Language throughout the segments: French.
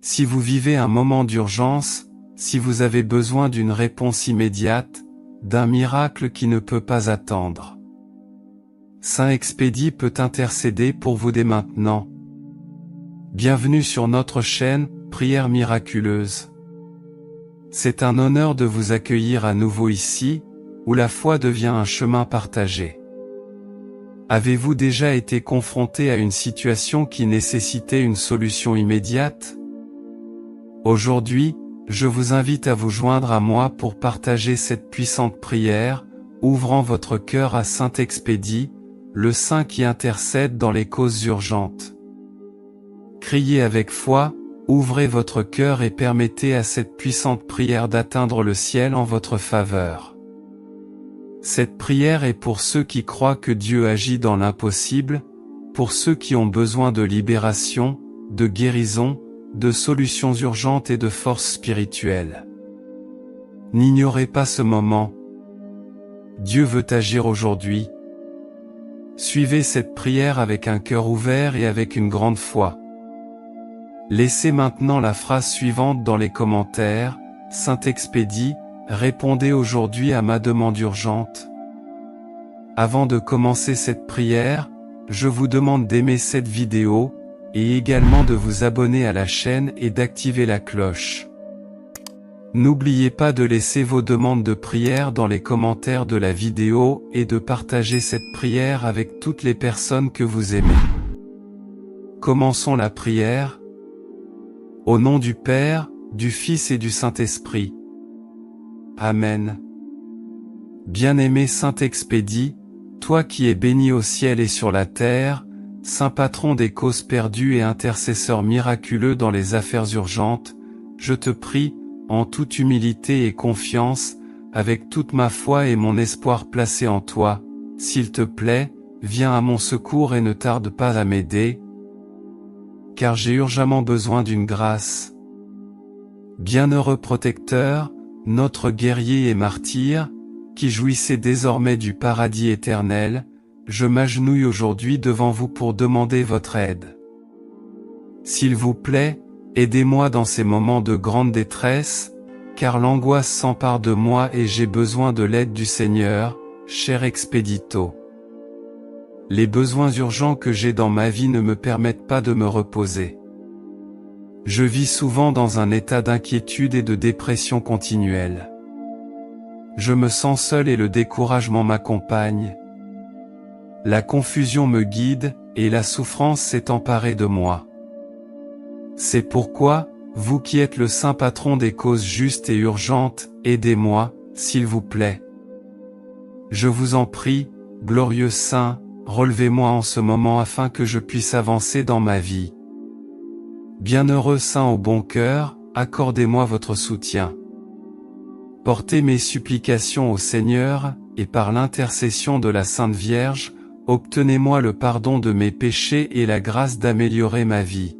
Si vous vivez un moment d'urgence, si vous avez besoin d'une réponse immédiate, d'un miracle qui ne peut pas attendre, Saint Expédie peut intercéder pour vous dès maintenant. Bienvenue sur notre chaîne, Prières miraculeuses. C'est un honneur de vous accueillir à nouveau ici, où la foi devient un chemin partagé. Avez-vous déjà été confronté à une situation qui nécessitait une solution immédiate? Aujourd'hui, je vous invite à vous joindre à moi pour partager cette puissante prière, ouvrant votre cœur à Saint Expédie, le saint qui intercède dans les causes urgentes. Criez avec foi, ouvrez votre cœur et permettez à cette puissante prière d'atteindre le ciel en votre faveur. Cette prière est pour ceux qui croient que Dieu agit dans l'impossible, pour ceux qui ont besoin de libération, de guérison, de solutions urgentes et de force spirituelle. N'ignorez pas ce moment. Dieu veut agir aujourd'hui. Suivez cette prière avec un cœur ouvert et avec une grande foi. Laissez maintenant la phrase suivante dans les commentaires, Saint Expédie, répondez aujourd'hui à ma demande urgente. Avant de commencer cette prière, je vous demande d'aimer cette vidéo, et également de vous abonner à la chaîne et d'activer la cloche. N'oubliez pas de laisser vos demandes de prière dans les commentaires de la vidéo et de partager cette prière avec toutes les personnes que vous aimez. Commençons la prière. Au nom du Père, du Fils et du Saint-Esprit. Amen. Bien-aimé Saint Expédie, toi qui es béni au ciel et sur la terre, Saint patron des causes perdues et intercesseur miraculeux dans les affaires urgentes, je te prie, en toute humilité et confiance, avec toute ma foi et mon espoir placé en toi, s'il te plaît, viens à mon secours et ne tarde pas à m'aider, car j'ai urgemment besoin d'une grâce. Bienheureux protecteur, notre guerrier et martyr, qui jouissez désormais du paradis éternel, je m'agenouille aujourd'hui devant vous pour demander votre aide. S'il vous plaît, aidez-moi dans ces moments de grande détresse, car l'angoisse s'empare de moi et j'ai besoin de l'aide du Seigneur, cher Expédito. Les besoins urgents que j'ai dans ma vie ne me permettent pas de me reposer. Je vis souvent dans un état d'inquiétude et de dépression continuelle. Je me sens seul et le découragement m'accompagne. La confusion me guide, et la souffrance s'est emparée de moi. C'est pourquoi, vous qui êtes le saint patron des causes justes et urgentes, aidez-moi, s'il vous plaît. Je vous en prie, glorieux saint, relevez-moi en ce moment afin que je puisse avancer dans ma vie. Bienheureux saint au bon cœur, accordez-moi votre soutien. Portez mes supplications au Seigneur, et par l'intercession de la Sainte Vierge, obtenez-moi le pardon de mes péchés et la grâce d'améliorer ma vie.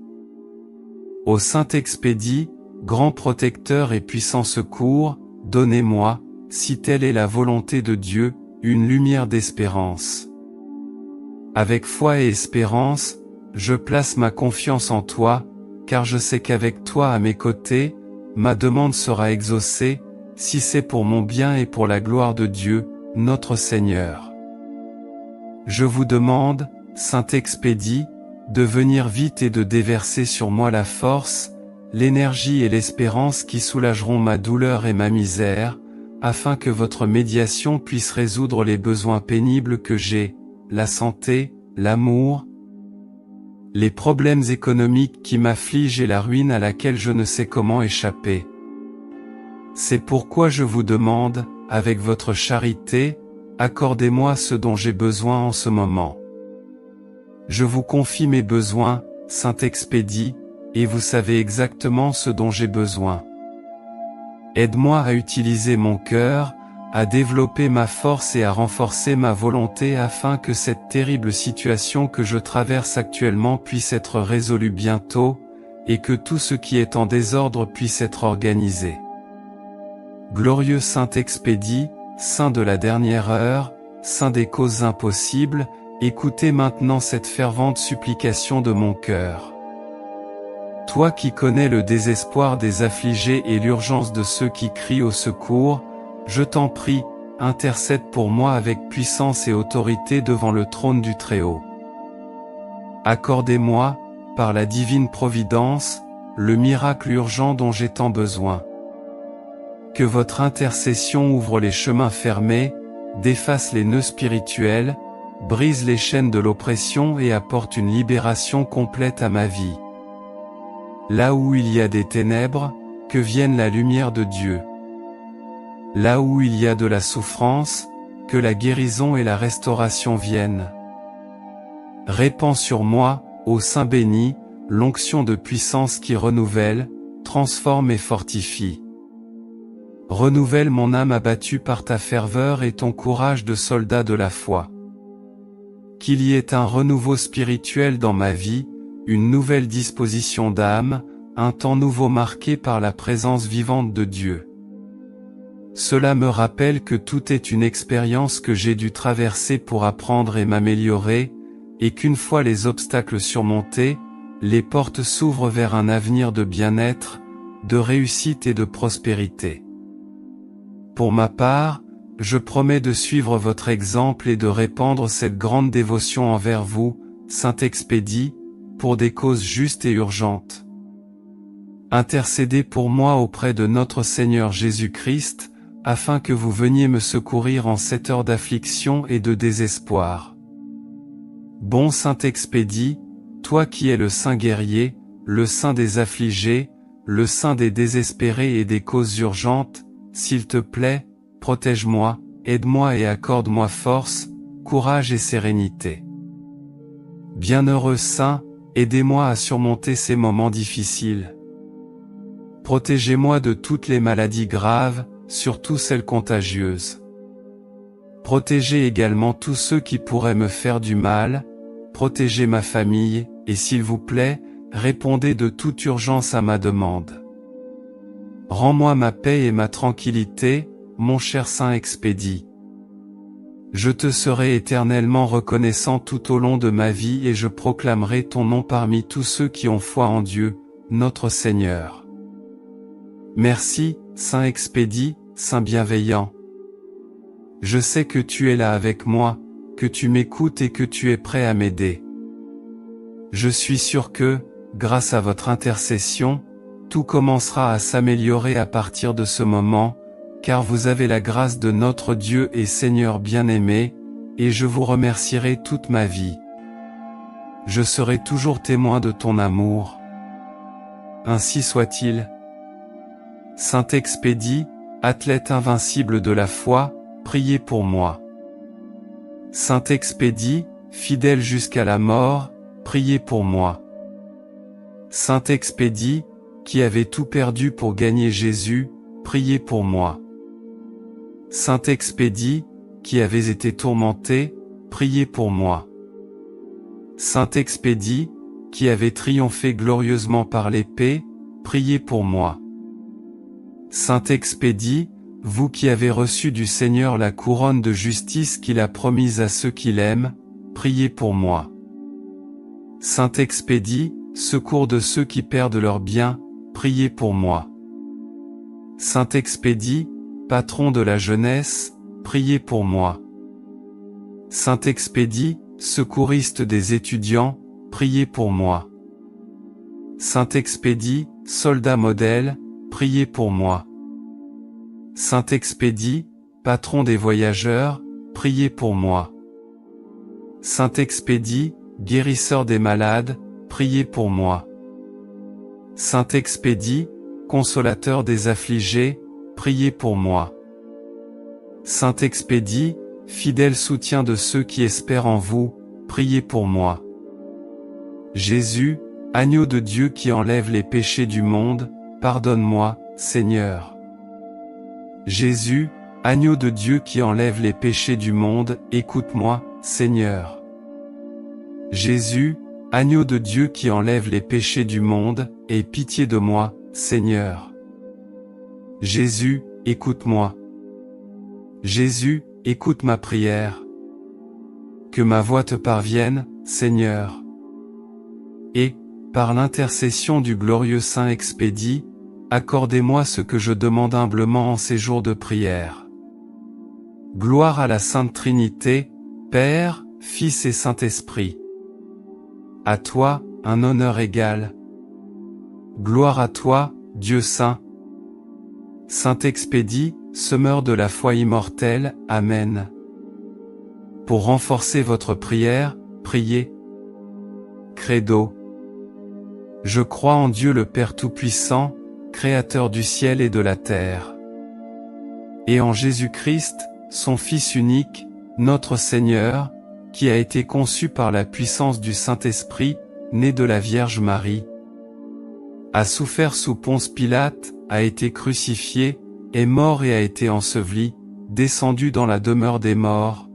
Ô Saint Expédie, grand protecteur et puissant secours, donnez-moi, si telle est la volonté de Dieu, une lumière d'espérance. Avec foi et espérance, je place ma confiance en toi, car je sais qu'avec toi à mes côtés, ma demande sera exaucée, si c'est pour mon bien et pour la gloire de Dieu, notre Seigneur. Je vous demande, Saint Expédie, de venir vite et de déverser sur moi la force, l'énergie et l'espérance qui soulageront ma douleur et ma misère, afin que votre médiation puisse résoudre les besoins pénibles que j'ai, la santé, l'amour, les problèmes économiques qui m'affligent et la ruine à laquelle je ne sais comment échapper. C'est pourquoi je vous demande, avec votre charité, accordez-moi ce dont j'ai besoin en ce moment. Je vous confie mes besoins, Saint Expédie, et vous savez exactement ce dont j'ai besoin. Aide-moi à utiliser mon cœur, à développer ma force et à renforcer ma volonté afin que cette terrible situation que je traverse actuellement puisse être résolue bientôt, et que tout ce qui est en désordre puisse être organisé. Glorieux Saint Expédie, Saint de la dernière heure, Saint des causes impossibles, écoutez maintenant cette fervente supplication de mon cœur. Toi qui connais le désespoir des affligés et l'urgence de ceux qui crient au secours, je t'en prie, intercède pour moi avec puissance et autorité devant le trône du Très-Haut. Accordez-moi, par la divine providence, le miracle urgent dont j'ai tant besoin. Que votre intercession ouvre les chemins fermés, défasse les nœuds spirituels, brise les chaînes de l'oppression et apporte une libération complète à ma vie. Là où il y a des ténèbres, que vienne la lumière de Dieu. Là où il y a de la souffrance, que la guérison et la restauration viennent. Répands sur moi, ô Saint béni, l'onction de puissance qui renouvelle, transforme et fortifie. Renouvelle mon âme abattue par ta ferveur et ton courage de soldat de la foi. Qu'il y ait un renouveau spirituel dans ma vie, une nouvelle disposition d'âme, un temps nouveau marqué par la présence vivante de Dieu. Cela me rappelle que tout est une expérience que j'ai dû traverser pour apprendre et m'améliorer, et qu'une fois les obstacles surmontés, les portes s'ouvrent vers un avenir de bien-être, de réussite et de prospérité. Pour ma part, je promets de suivre votre exemple et de répandre cette grande dévotion envers vous, Saint Expédie, pour des causes justes et urgentes. Intercédez pour moi auprès de notre Seigneur Jésus-Christ, afin que vous veniez me secourir en cette heure d'affliction et de désespoir. Bon Saint Expédie, toi qui es le Saint guerrier, le Saint des affligés, le Saint des désespérés et des causes urgentes, s'il te plaît, protège-moi, aide-moi et accorde-moi force, courage et sérénité. Bienheureux Saint, aidez-moi à surmonter ces moments difficiles. Protégez-moi de toutes les maladies graves, surtout celles contagieuses. Protégez également tous ceux qui pourraient me faire du mal, protégez ma famille, et s'il vous plaît, répondez de toute urgence à ma demande. Rends-moi ma paix et ma tranquillité, mon cher Saint Expédie. Je te serai éternellement reconnaissant tout au long de ma vie et je proclamerai ton nom parmi tous ceux qui ont foi en Dieu, notre Seigneur. Merci, Saint Expédie, Saint bienveillant. Je sais que tu es là avec moi, que tu m'écoutes et que tu es prêt à m'aider. Je suis sûr que, grâce à votre intercession, tout commencera à s'améliorer à partir de ce moment, car vous avez la grâce de notre Dieu et Seigneur bien-aimé, et je vous remercierai toute ma vie. Je serai toujours témoin de ton amour. Ainsi soit-il. Saint Expédie, athlète invincible de la foi, priez pour moi. Saint Expédie, fidèle jusqu'à la mort, priez pour moi. Saint Expédie, qui avait tout perdu pour gagner Jésus, priez pour moi. Saint Expédie, qui avez été tourmenté, priez pour moi. Saint Expédie, qui avez triomphé glorieusement par l'épée, priez pour moi. Saint Expédie, vous qui avez reçu du Seigneur la couronne de justice qu'il a promise à ceux qui l'aiment, priez pour moi. Saint Expédie, secours de ceux qui perdent leurs biens, priez pour moi. Saint Expédie, patron de la jeunesse, priez pour moi. Saint Expédie, secouriste des étudiants, priez pour moi. Saint Expédie, soldat modèle, priez pour moi. Saint Expédie, patron des voyageurs, priez pour moi. Saint Expédie, guérisseur des malades, priez pour moi. Saint Expédie, consolateur des affligés, priez pour moi. Saint Expédie, fidèle soutien de ceux qui espèrent en vous, priez pour moi. Jésus, agneau de Dieu qui enlève les péchés du monde, pardonne-moi, Seigneur. Jésus, agneau de Dieu qui enlève les péchés du monde, écoute-moi, Seigneur. Jésus, agneau de Dieu qui enlève les péchés du monde, aie pitié de moi, Seigneur. Jésus, écoute-moi. Jésus, écoute ma prière. Que ma voix te parvienne, Seigneur. Et, par l'intercession du glorieux Saint Expédie, accordez-moi ce que je demande humblement en ces jours de prière. Gloire à la Sainte Trinité, Père, Fils et Saint-Esprit. À toi, un honneur égal. Gloire à toi, Dieu Saint. Saint Expédie, semeur de la foi immortelle, Amen. Pour renforcer votre prière, priez. Credo. Je crois en Dieu le Père Tout-Puissant, Créateur du ciel et de la terre. Et en Jésus-Christ, son Fils unique, notre Seigneur, qui a été conçu par la puissance du Saint-Esprit, né de la Vierge Marie, a souffert sous Ponce Pilate, a été crucifié, est mort et a été enseveli, descendu dans la demeure des morts.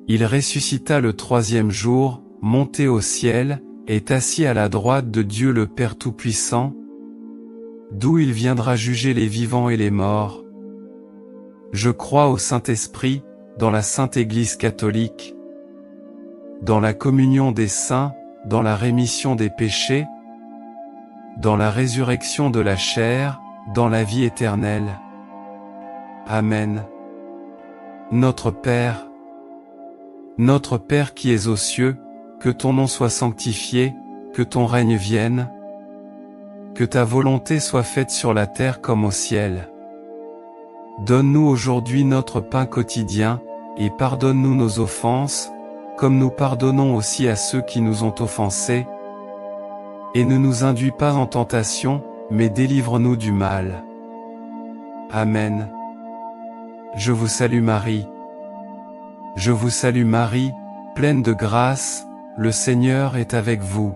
Il ressuscita le troisième jour, monté au ciel, est assis à la droite de Dieu le Père Tout-Puissant, d'où il viendra juger les vivants et les morts. Je crois au Saint-Esprit, dans la Sainte Église catholique, dans la communion des saints, dans la rémission des péchés, dans la résurrection de la chair, dans la vie éternelle. Amen. Notre Père qui es aux cieux, que ton nom soit sanctifié, que ton règne vienne, que ta volonté soit faite sur la terre comme au ciel. Donne-nous aujourd'hui notre pain quotidien, et pardonne-nous nos offenses, comme nous pardonnons aussi à ceux qui nous ont offensés. Et ne nous induis pas en tentation, mais délivre-nous du mal. Amen. Je vous salue Marie. Je vous salue Marie, pleine de grâce, le Seigneur est avec vous.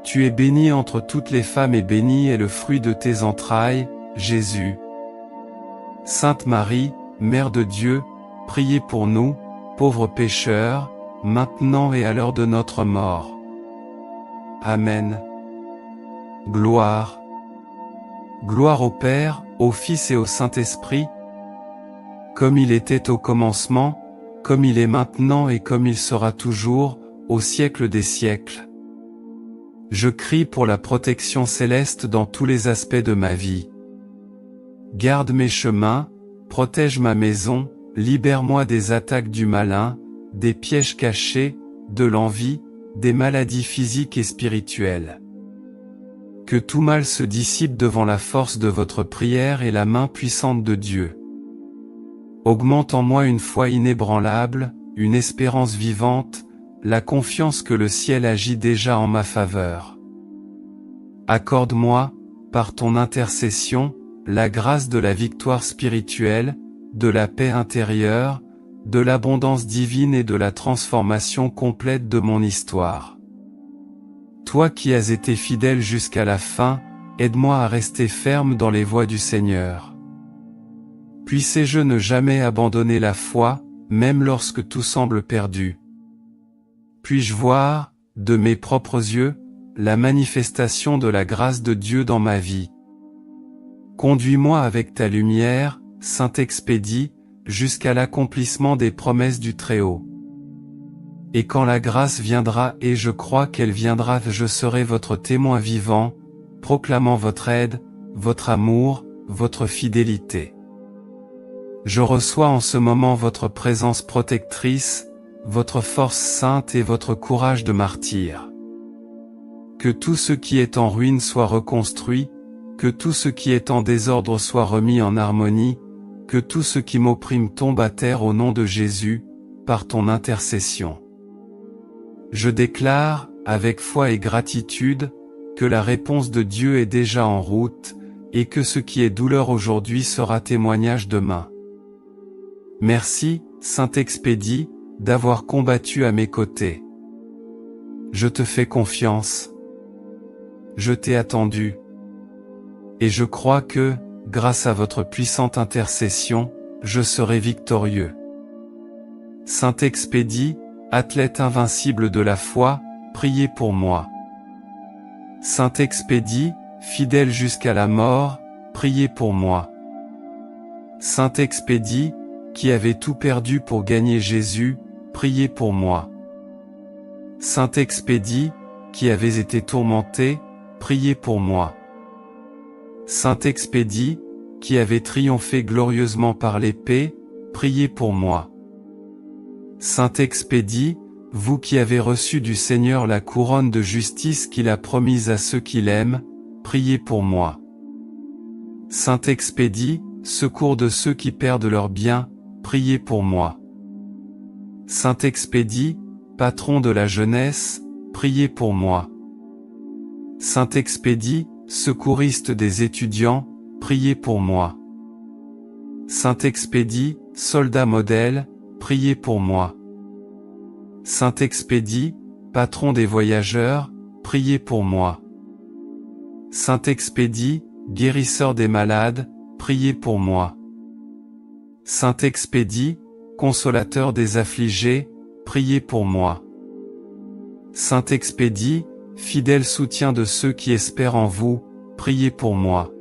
Tu es bénie entre toutes les femmes et béni est le fruit de tes entrailles, Jésus. Sainte Marie, Mère de Dieu, priez pour nous, pauvres pécheurs, maintenant et à l'heure de notre mort. Amen. Gloire. Gloire au Père, au Fils et au Saint-Esprit, comme il était au commencement, comme il est maintenant et comme il sera toujours, au siècle des siècles. Je crie pour la protection céleste dans tous les aspects de ma vie. Garde mes chemins, protège ma maison, libère-moi des attaques du malin, des pièges cachés, de l'envie, des maladies physiques et spirituelles. Que tout mal se dissipe devant la force de votre prière et la main puissante de Dieu. Augmente en moi une foi inébranlable, une espérance vivante, la confiance que le ciel agit déjà en ma faveur. Accorde-moi, par ton intercession, la grâce de la victoire spirituelle, de la paix intérieure, de l'abondance divine et de la transformation complète de mon histoire. Toi qui as été fidèle jusqu'à la fin, aide-moi à rester ferme dans les voies du Seigneur. Puissé-je ne jamais abandonner la foi, même lorsque tout semble perdu. Puis-je voir, de mes propres yeux, la manifestation de la grâce de Dieu dans ma vie. Conduis-moi avec ta lumière, Saint Expédie, jusqu'à l'accomplissement des promesses du Très-Haut. Et quand la grâce viendra et je crois qu'elle viendra, je serai votre témoin vivant, proclamant votre aide, votre amour, votre fidélité. Je reçois en ce moment votre présence protectrice, votre force sainte et votre courage de martyr. Que tout ce qui est en ruine soit reconstruit, que tout ce qui est en désordre soit remis en harmonie, que tout ce qui m'opprime tombe à terre au nom de Jésus, par ton intercession. Je déclare, avec foi et gratitude, que la réponse de Dieu est déjà en route, et que ce qui est douleur aujourd'hui sera témoignage demain. Merci, Saint Expédie, d'avoir combattu à mes côtés. Je te fais confiance. Je t'ai attendu. Et je crois que, grâce à votre puissante intercession, je serai victorieux. Saint Expédie, athlète invincible de la foi, priez pour moi. Saint Expédie, fidèle jusqu'à la mort, priez pour moi. Saint Expédie, qui avait tout perdu pour gagner Jésus, priez pour moi. Saint Expédie, qui avez été tourmenté, priez pour moi. Saint Expédie, qui avez triomphé glorieusement par l'épée, priez pour moi. Saint Expédie, vous qui avez reçu du Seigneur la couronne de justice qu'il a promise à ceux qui l'aiment, priez pour moi. Saint Expédie, secours de ceux qui perdent leurs biens, priez pour moi. Saint Expédie, patron de la jeunesse, priez pour moi. Saint Expédie, secouriste des étudiants, priez pour moi. Saint Expédie, soldat modèle, priez pour moi. Saint Expédie, patron des voyageurs, priez pour moi. Saint Expédie, guérisseur des malades, priez pour moi. Saint Expédie, consolateur des affligés, priez pour moi. Saint Expédie, fidèle soutien de ceux qui espèrent en vous, priez pour moi.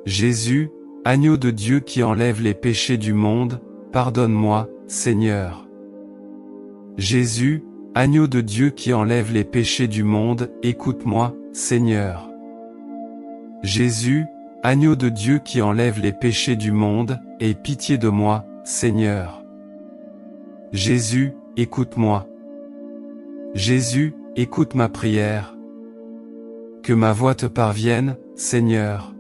Jésus, agneau de Dieu qui enlève les péchés du monde, pardonne-moi, Seigneur. Jésus, agneau de Dieu qui enlève les péchés du monde, écoute-moi, Seigneur. Jésus, agneau de Dieu qui enlève les péchés du monde, aie pitié de moi, Seigneur. Jésus, écoute-moi. Jésus, écoute ma prière. Que ma voix te parvienne, Seigneur.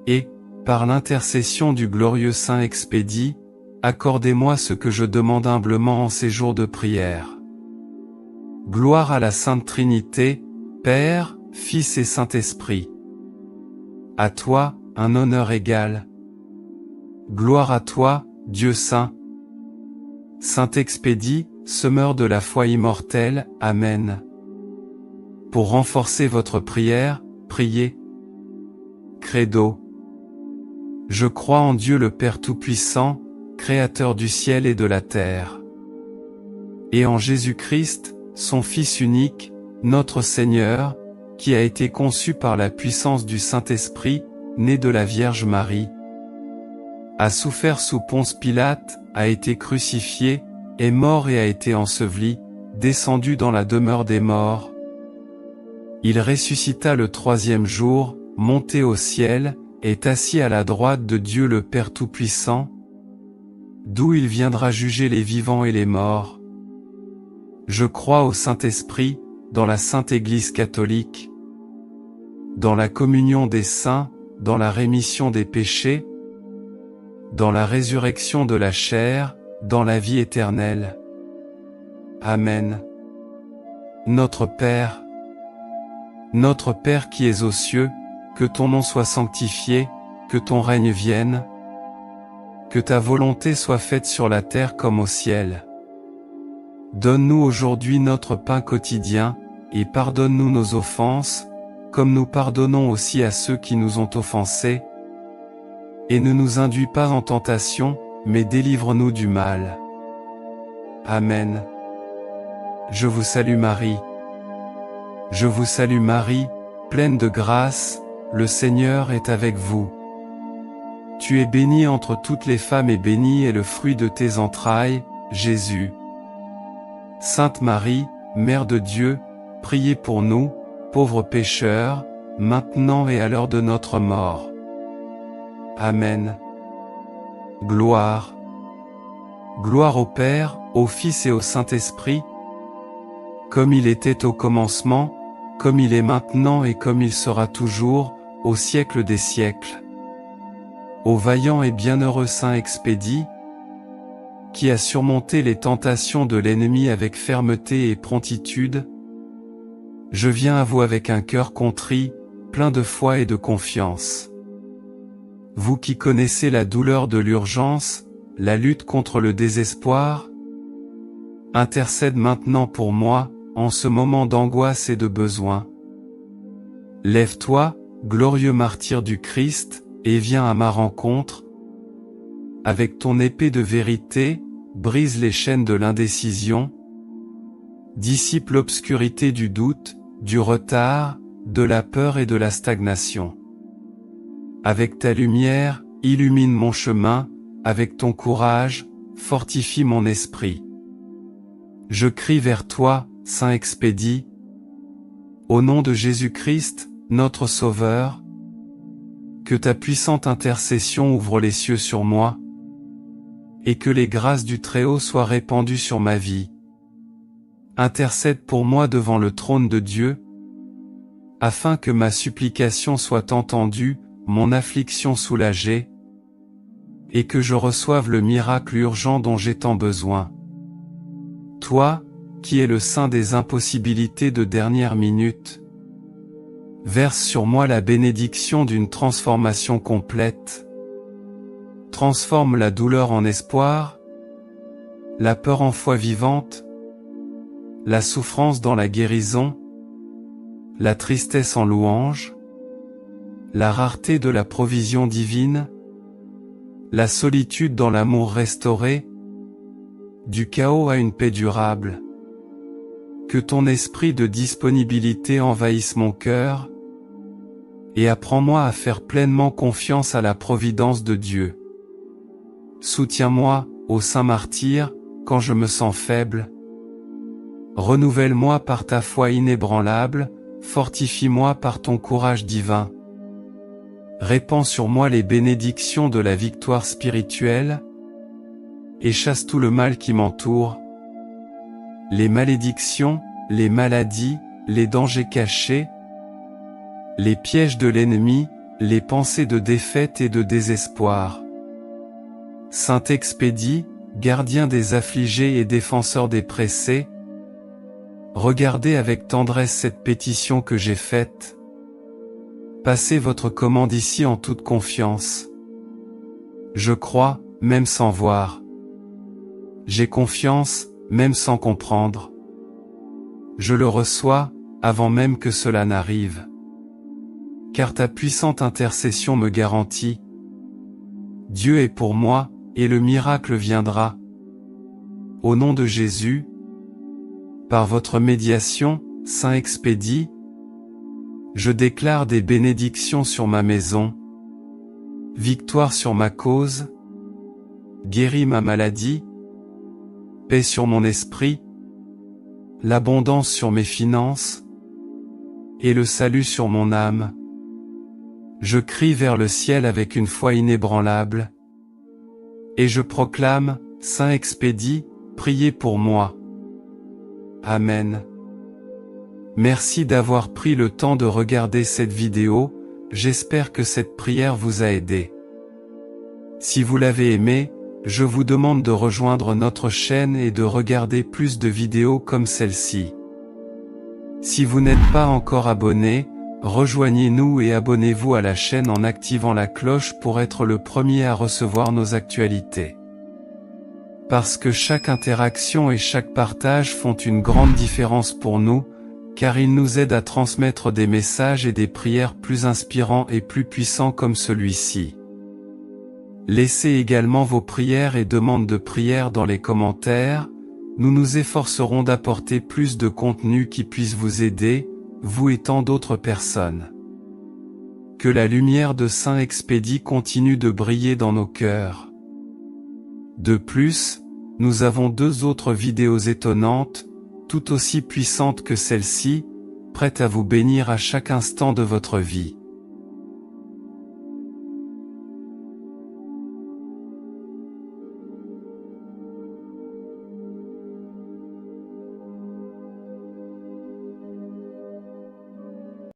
Et, par l'intercession du glorieux Saint Expédie, accordez-moi ce que je demande humblement en ces jours de prière. Gloire à la Sainte Trinité, Père, Fils et Saint-Esprit. À toi, un honneur égal. Gloire à toi, Dieu Saint. Saint Expédie, semeur de la foi immortelle, Amen. Pour renforcer votre prière, priez. Credo. Je crois en Dieu le Père Tout-Puissant, Créateur du ciel et de la terre. Et en Jésus-Christ, son Fils unique, notre Seigneur, qui a été conçu par la puissance du Saint-Esprit, né de la Vierge Marie, a souffert sous Ponce Pilate, a été crucifié, est mort et a été enseveli, descendu dans la demeure des morts. Il ressuscita le troisième jour, monté au ciel, est assis à la droite de Dieu le Père Tout-Puissant, d'où il viendra juger les vivants et les morts. Je crois au Saint-Esprit, dans la Sainte Église catholique, dans la communion des saints, dans la rémission des péchés, dans la résurrection de la chair, dans la vie éternelle. Amen. Notre Père qui es aux cieux, que ton nom soit sanctifié, que ton règne vienne, que ta volonté soit faite sur la terre comme au ciel. Donne-nous aujourd'hui notre pain quotidien, et pardonne-nous nos offenses, comme nous pardonnons aussi à ceux qui nous ont offensés. Et ne nous induis pas en tentation, mais délivre-nous du mal. Amen. Je vous salue Marie. Je vous salue Marie, pleine de grâce, le Seigneur est avec vous. Tu es bénie entre toutes les femmes et béni est le fruit de tes entrailles, Jésus. Sainte Marie, Mère de Dieu, priez pour nous, pauvres pécheurs, maintenant et à l'heure de notre mort. Amen. Gloire. Gloire au Père, au Fils et au Saint-Esprit, comme il était au commencement, comme il est maintenant et comme il sera toujours, au siècle des siècles. Ô vaillant et bienheureux Saint Expédie, qui a surmonté les tentations de l'ennemi avec fermeté et promptitude, je viens à vous avec un cœur contrit, plein de foi et de confiance. Vous qui connaissez la douleur de l'urgence, la lutte contre le désespoir, intercède maintenant pour moi, en ce moment d'angoisse et de besoin. Lève-toi, glorieux martyr du Christ, et viens à ma rencontre. Avec ton épée de vérité, brise les chaînes de l'indécision, dissipe l'obscurité du doute, du retard, de la peur et de la stagnation. Avec ta lumière, illumine mon chemin, avec ton courage, fortifie mon esprit. Je crie vers toi, Saint Expédie. Au nom de Jésus-Christ, notre Sauveur, que ta puissante intercession ouvre les cieux sur moi, et que les grâces du Très-Haut soient répandues sur ma vie. Intercède pour moi devant le trône de Dieu, afin que ma supplication soit entendue, mon affliction soulagée, et que je reçoive le miracle urgent dont j'ai tant besoin. Toi, qui es le saint des impossibilités de dernière minute, verse sur moi la bénédiction d'une transformation complète. Transforme la douleur en espoir, la peur en foi vivante, la souffrance dans la guérison, la tristesse en louange, la rareté de la provision divine, la solitude dans l'amour restauré, du chaos à une paix durable. Que ton esprit de disponibilité envahisse mon cœur, et apprends-moi à faire pleinement confiance à la providence de Dieu. Soutiens-moi, ô Saint Martyr, quand je me sens faible. Renouvelle-moi par ta foi inébranlable, fortifie-moi par ton courage divin. Répands sur moi les bénédictions de la victoire spirituelle, et chasse tout le mal qui m'entoure. Les malédictions, les maladies, les dangers cachés, les pièges de l'ennemi, les pensées de défaite et de désespoir. Saint Expédie, gardien des affligés et défenseur des pressés, regardez avec tendresse cette pétition que j'ai faite. Passez votre commande ici en toute confiance. Je crois, même sans voir. J'ai confiance, même sans comprendre. Je le reçois, avant même que cela n'arrive. Car ta puissante intercession me garantit. Dieu est pour moi, et le miracle viendra. Au nom de Jésus, par votre médiation, Saint Expédie, je déclare des bénédictions sur ma maison, victoire sur ma cause, guéris ma maladie, paix sur mon esprit, l'abondance sur mes finances, et le salut sur mon âme. Je crie vers le ciel avec une foi inébranlable, et je proclame, Saint Expédie, priez pour moi. Amen. Merci d'avoir pris le temps de regarder cette vidéo, j'espère que cette prière vous a aidé. Si vous l'avez aimé, je vous demande de rejoindre notre chaîne et de regarder plus de vidéos comme celle-ci. Si vous n'êtes pas encore abonné, rejoignez-nous et abonnez-vous à la chaîne en activant la cloche pour être le premier à recevoir nos actualités. Parce que chaque interaction et chaque partage font une grande différence pour nous, car ils nous aident à transmettre des messages et des prières plus inspirants et plus puissants comme celui-ci. Laissez également vos prières et demandes de prière dans les commentaires, nous nous efforcerons d'apporter plus de contenu qui puisse vous aider, vous et tant d'autres personnes. Que la lumière de Saint Expédie continue de briller dans nos cœurs. De plus, nous avons 2 autres vidéos étonnantes, tout aussi puissantes que celle-ci, prêtes à vous bénir à chaque instant de votre vie.